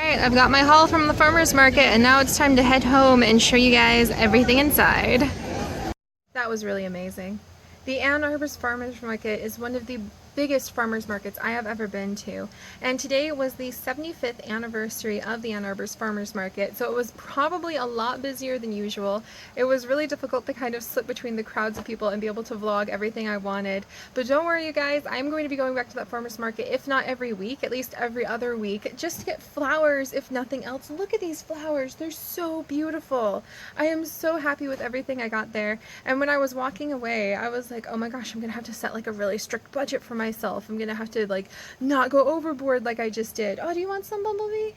Alright, I've got my haul from the farmer's market and now it's time to head home and show you guys everything inside. That was really amazing. The Ann Arbor's Farmers Market is one of the biggest farmers markets I have ever been to, and today was the 75th anniversary of the Ann Arbor's Farmers Market, so it was probably a lot busier than usual. It was really difficult to kind of slip between the crowds of people and be able to vlog everything I wanted, but don't worry you guys, I'm going to be going back to that farmers market if not every week, at least every other week, just to get flowers if nothing else. Look at these flowers, they're so beautiful. I am so happy with everything I got there, and when I was walking away I was like, oh my gosh, I'm gonna have to set like a really strict budget for myself. I'm gonna have to like not go overboard like I just did. Oh, do you want some, Bumblebee?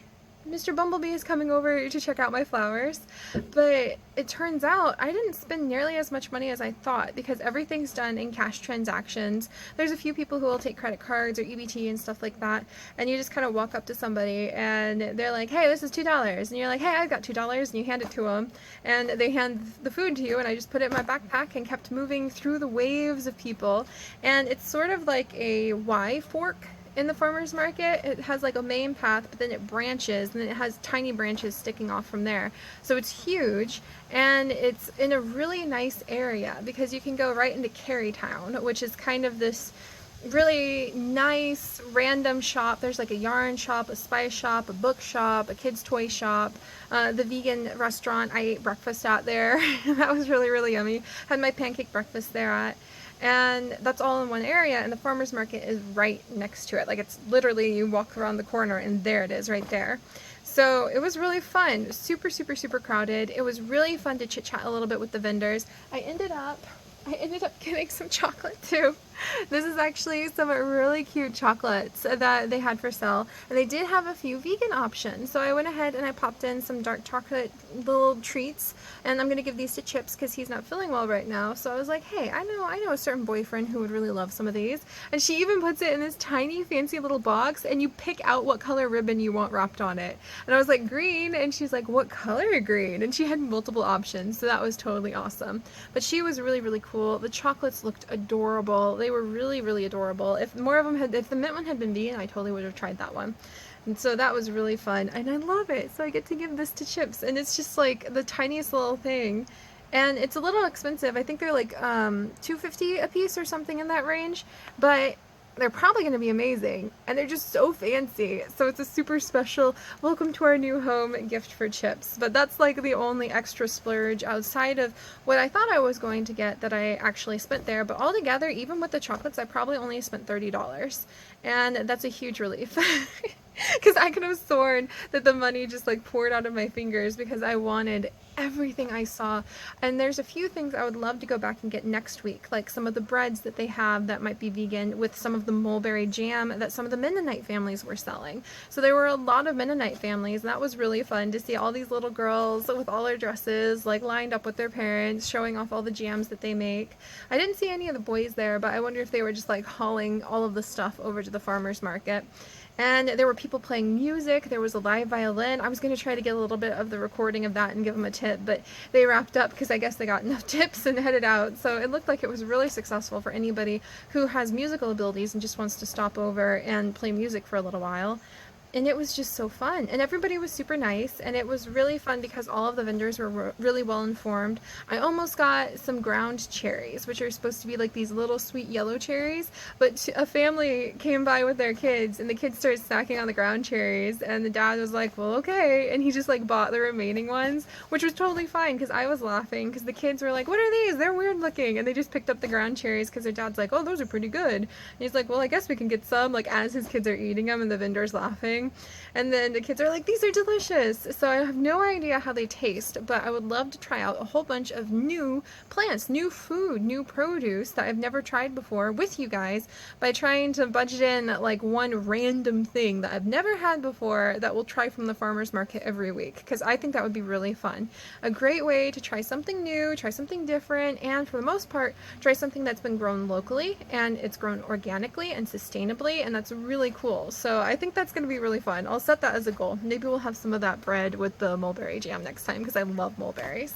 Mr. Bumblebee is coming over to check out my flowers, but it turns out I didn't spend nearly as much money as I thought because everything's done in cash transactions. There's a few people who will take credit cards or EBT and stuff like that, and you just kind of walk up to somebody and they're like, hey, this is $2, and you're like, hey, I've got $2, and you hand it to them and they hand the food to you, and I just put it in my backpack and kept moving through the waves of people. And it's sort of like a Y fork in the farmer's market. It has like a main path, but then it branches, and then it has tiny branches sticking off from there. So it's huge, and it's in a really nice area because you can go right into Carytown, which is kind of this really nice random shop. There's like a yarn shop, a spice shop, a book shop, a kids toy shop, the vegan restaurant I ate breakfast at there. That was really yummy. Had my pancake breakfast there at. And that's all in one area, and the farmer's market is right next to it. Like, it's literally, you walk around the corner and there it is right there. So it was really fun. Super crowded. It was really fun to chit chat a little bit with the vendors. I ended up getting some chocolate too. This is actually some really cute chocolates that they had for sale, and they did have a few vegan options. So I went ahead and I popped in some dark chocolate little treats, and I'm gonna give these to Chips because he's not feeling well right now. So I was like, hey, I know a certain boyfriend who would really love some of these, and she even puts it in this tiny fancy little box, and you pick out what color ribbon you want wrapped on it. And I was like, green, and she's like, what color green? And she had multiple options, so that was totally awesome. But she was really cool. The chocolates looked adorable. They were really adorable. If more of them had, if the mint one had been vegan, I totally would have tried that one. And so that was really fun, and I love it. So I get to give this to Chips, and it's just like the tiniest little thing, and it's a little expensive. I think they're like $2.50 a piece or something in that range, but they're probably going to be amazing, and they're just so fancy. So it's a super special welcome to our new home gift for Chips. But that's like the only extra splurge outside of what I thought I was going to get that I actually spent there. But altogether, even with the chocolates, I probably only spent $30, and that's a huge relief. Because I could have sworn that the money just like poured out of my fingers because I wanted everything I saw. And there's a few things I would love to go back and get next week, like some of the breads that they have that might be vegan, with some of the mulberry jam that some of the Mennonite families were selling. So there were a lot of Mennonite families, and that was really fun to see all these little girls with all their dresses like lined up with their parents, showing off all the jams that they make. I didn't see any of the boys there, but I wonder if they were just like hauling all of the stuff over to the farmer's market. And there were people playing music. There was a live violin. I was going to try to get a little bit of the recording of that and give them a tip, but they wrapped up because I guess they got enough tips and headed out. So it looked like it was really successful for anybody who has musical abilities and just wants to stop over and play music for a little while. And it was just so fun, and everybody was super nice, and it was really fun because all of the vendors were really well informed. I almost got some ground cherries, which are supposed to be like these little sweet yellow cherries, but a family came by with their kids, and the kids started snacking on the ground cherries, and the dad was like, well, okay, and he just like bought the remaining ones, which was totally fine because I was laughing because the kids were like, what are these? They're weird looking, and they just picked up the ground cherries because their dad's like, oh, those are pretty good. And he's like, well, I guess we can get some, like as his kids are eating them, and the vendor's laughing. And then the kids are like, these are delicious. So I have no idea how they taste, but I would love to try out a whole bunch of new plants, new food, new produce that I've never tried before with you guys by trying to budget in like one random thing that I've never had before that we'll try from the farmer's market every week, because I think that would be really fun. A great way to try something new, try something different, and for the most part, try something that's been grown locally and it's grown organically and sustainably, and that's really cool. So I think that's going to be really fun. I'll set that as a goal. Maybe we'll have some of that bread with the mulberry jam next time because I love mulberries.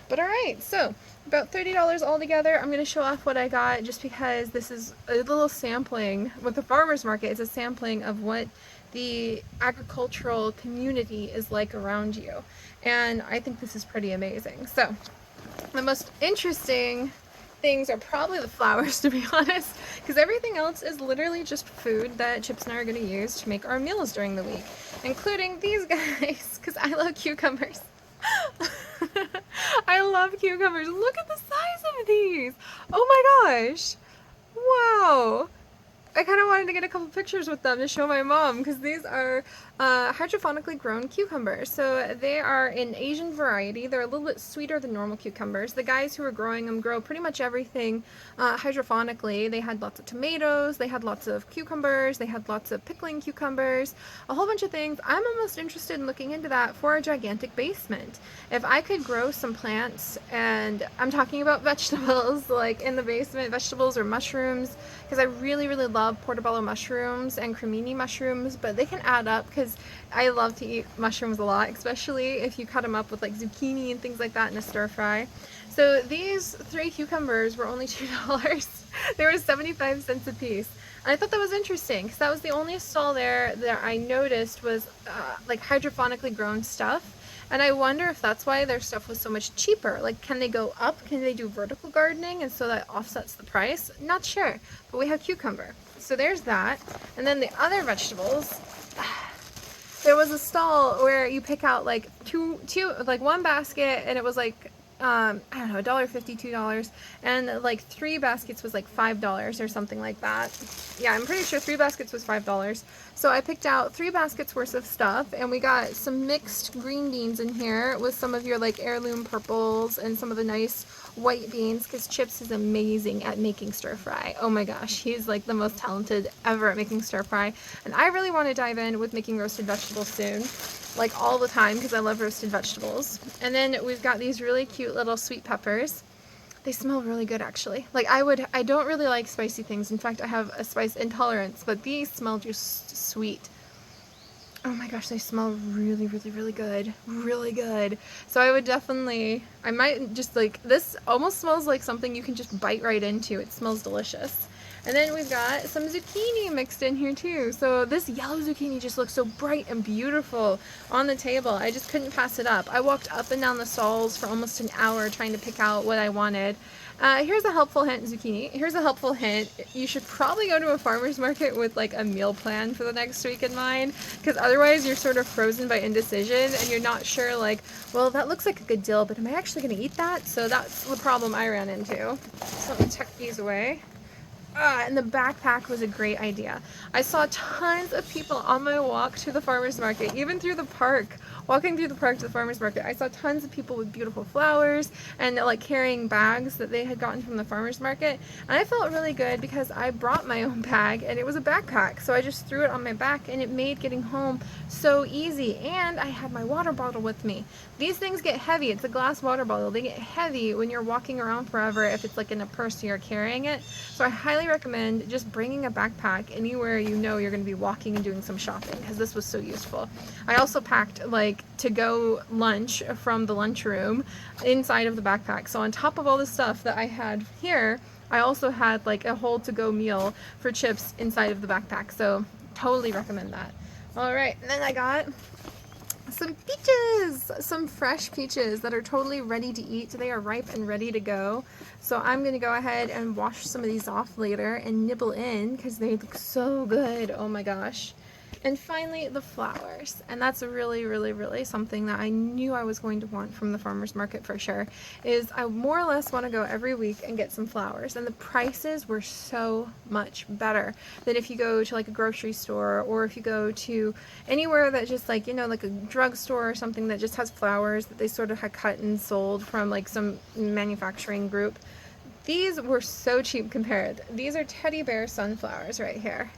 But alright, so about $30 altogether. I'm going to show off what I got just because this is a little sampling. With the farmer's market, it's a sampling of what the agricultural community is like around you. And I think this is pretty amazing. So the most interesting things are probably the flowers, to be honest, because everything else is literally just food that Chips and I are going to use to make our meals during the week, including these guys, because I love cucumbers. I love cucumbers. Look at the size of these. Oh my gosh. Wow. I kind of wanted to get a couple pictures with them to show my mom, because these are hydrophonically grown cucumbers. So they are an Asian variety. They're a little bit sweeter than normal cucumbers. The guys who are growing them grow pretty much everything hydrophonically. They had lots of tomatoes, they had lots of cucumbers, they had lots of pickling cucumbers, a whole bunch of things. I'm almost interested in looking into that for a gigantic basement. If I could grow some plants, and I'm talking about vegetables, like in the basement, vegetables or mushrooms, because I really, really love portobello mushrooms and cremini mushrooms, but they can add up because I love to eat mushrooms a lot, especially if you cut them up with like zucchini and things like that in a stir fry. So these 3 cucumbers were only $2. They were 75 cents a piece. And I thought that was interesting because that was the only stall there that I noticed was like hydrophonically grown stuff. And I wonder if that's why their stuff was so much cheaper. Like, can they go up? Can they do vertical gardening? And so that offsets the price? Not sure. But we have cucumber. So there's that. And then the other vegetables, there was a stall where you pick out like like one basket, and it was like, I don't know, $1.50, $2, and like 3 baskets was like $5 or something like that. Yeah, I'm pretty sure 3 baskets was $5. So I picked out 3 baskets worth of stuff, and we got some mixed green beans in here with some of your like heirloom purples and some of the nice white beans, because Chips is amazing at making stir fry. Oh my gosh, he's like the most talented ever at making stir fry, and I really want to dive in with making roasted vegetables soon, like all the time, because I love roasted vegetables. And then we've got these really cute little sweet peppers. They smell really good, actually. Like I don't really like spicy things. In fact, I have a spice intolerance, but these smell just sweet. Oh my gosh, they smell really, really, really good. Really good. So I might just like, this almost smells like something you can just bite right into. It smells delicious. And then we've got some zucchini mixed in here too. So this yellow zucchini just looks so bright and beautiful on the table. I just couldn't pass it up. I walked up and down the stalls for almost an hour trying to pick out what I wanted. Here's a helpful hint, zucchini. Here's a helpful hint. You should probably go to a farmer's market with like a meal plan for the next week in mind, because otherwise you're sort of frozen by indecision and you're not sure, like, well, that looks like a good deal, but am I actually going to eat that? So that's the problem I ran into. So let me tuck these away. And the backpack was a great idea. I saw tons of people on my walk to the farmer's market, even through the park. Walking through the park to the farmer's market, I saw tons of people with beautiful flowers and like carrying bags that they had gotten from the farmer's market. And I felt really good because I brought my own bag and it was a backpack. So I just threw it on my back and it made getting home so easy. And I had my water bottle with me. These things get heavy. It's a glass water bottle. They get heavy when you're walking around forever if it's like in a purse you're carrying it. So I highly recommend just bringing a backpack anywhere you know you're going to be walking and doing some shopping, because this was so useful. I also packed like to-go lunch from the lunchroom inside of the backpack. So on top of all the stuff that I had here, I also had like a whole to-go meal for Chips inside of the backpack. So totally recommend that. All right, and then I got some peaches, some fresh peaches that are totally ready to eat. They are ripe and ready to go. So I'm going to go ahead and wash some of these off later and nibble in because they look so good. Oh my gosh. And finally, the flowers. And that's really, really, really something that I knew I was going to want from the farmer's market for sure, is I more or less want to go every week and get some flowers. And the prices were so much better than if you go to like a grocery store, or if you go to anywhere that just like, you know, like a drugstore or something that just has flowers that they sort of had cut and sold from like some manufacturing group. These were so cheap compared. These are teddy bear sunflowers right here.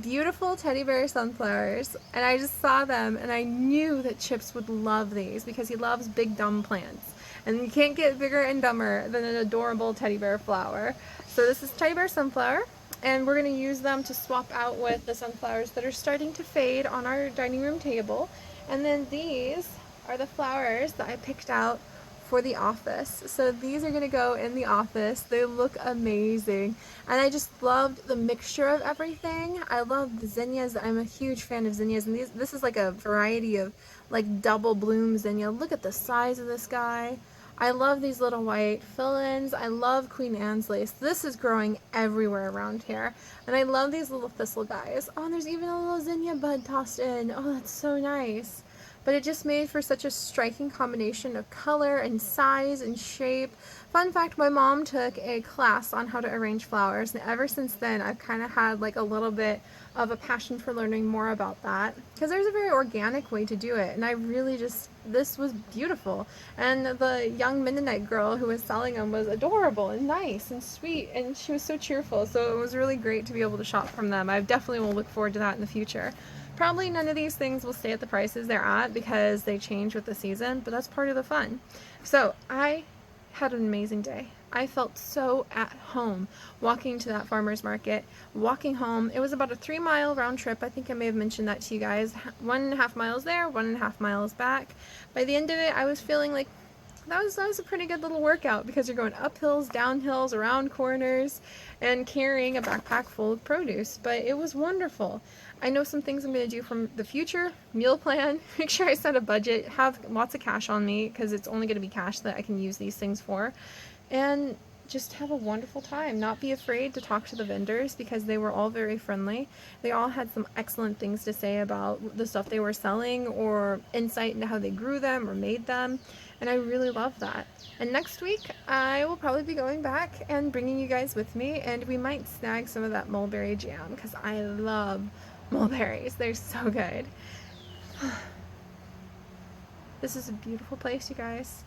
Beautiful teddy bear sunflowers, and I just saw them and I knew that Chips would love these because he loves big dumb plants, and you can't get bigger and dumber than an adorable teddy bear flower. So this is teddy bear sunflower, and we're going to use them to swap out with the sunflowers that are starting to fade on our dining room table. And then these are the flowers that I picked out for the office. So these are going to go in the office. They look amazing. And I just loved the mixture of everything. I love the zinnias. I'm a huge fan of zinnias. And this is like a variety of like double bloom zinnia. Look at the size of this guy. I love these little white fill-ins. I love Queen Anne's lace. This is growing everywhere around here. And I love these little thistle guys. Oh, and there's even a little zinnia bud tossed in. Oh, that's so nice. But it just made for such a striking combination of color and size and shape. Fun fact, my mom took a class on how to arrange flowers, and ever since then I've kind of had like a little bit of a passion for learning more about that, because there's a very organic way to do it, and I really just, this was beautiful. And the young Mennonite girl who was selling them was adorable and nice and sweet, and she was so cheerful, so it was really great to be able to shop from them. I definitely will look forward to that in the future. Probably none of these things will stay at the prices they're at because they change with the season, but that's part of the fun. So I had an amazing day. I felt so at home walking to that farmer's market, walking home. It was about a 3-mile round trip. I think I may have mentioned that to you guys. 1.5 miles there, 1.5 miles back. By the end of it, I was feeling like that was a pretty good little workout, because you're going up hills, down hills, around corners, and carrying a backpack full of produce. But it was wonderful. I know some things I'm going to do from the future. Meal plan, make sure I set a budget, have lots of cash on me, because it's only going to be cash that I can use these things for. And just have a wonderful time. Not be afraid to talk to the vendors, because they were all very friendly. They all had some excellent things to say about the stuff they were selling, or insight into how they grew them or made them. And I really love that. And next week, I will probably be going back and bringing you guys with me, and we might snag some of that mulberry jam, because I love mulberries. They're so good. This is a beautiful place, you guys.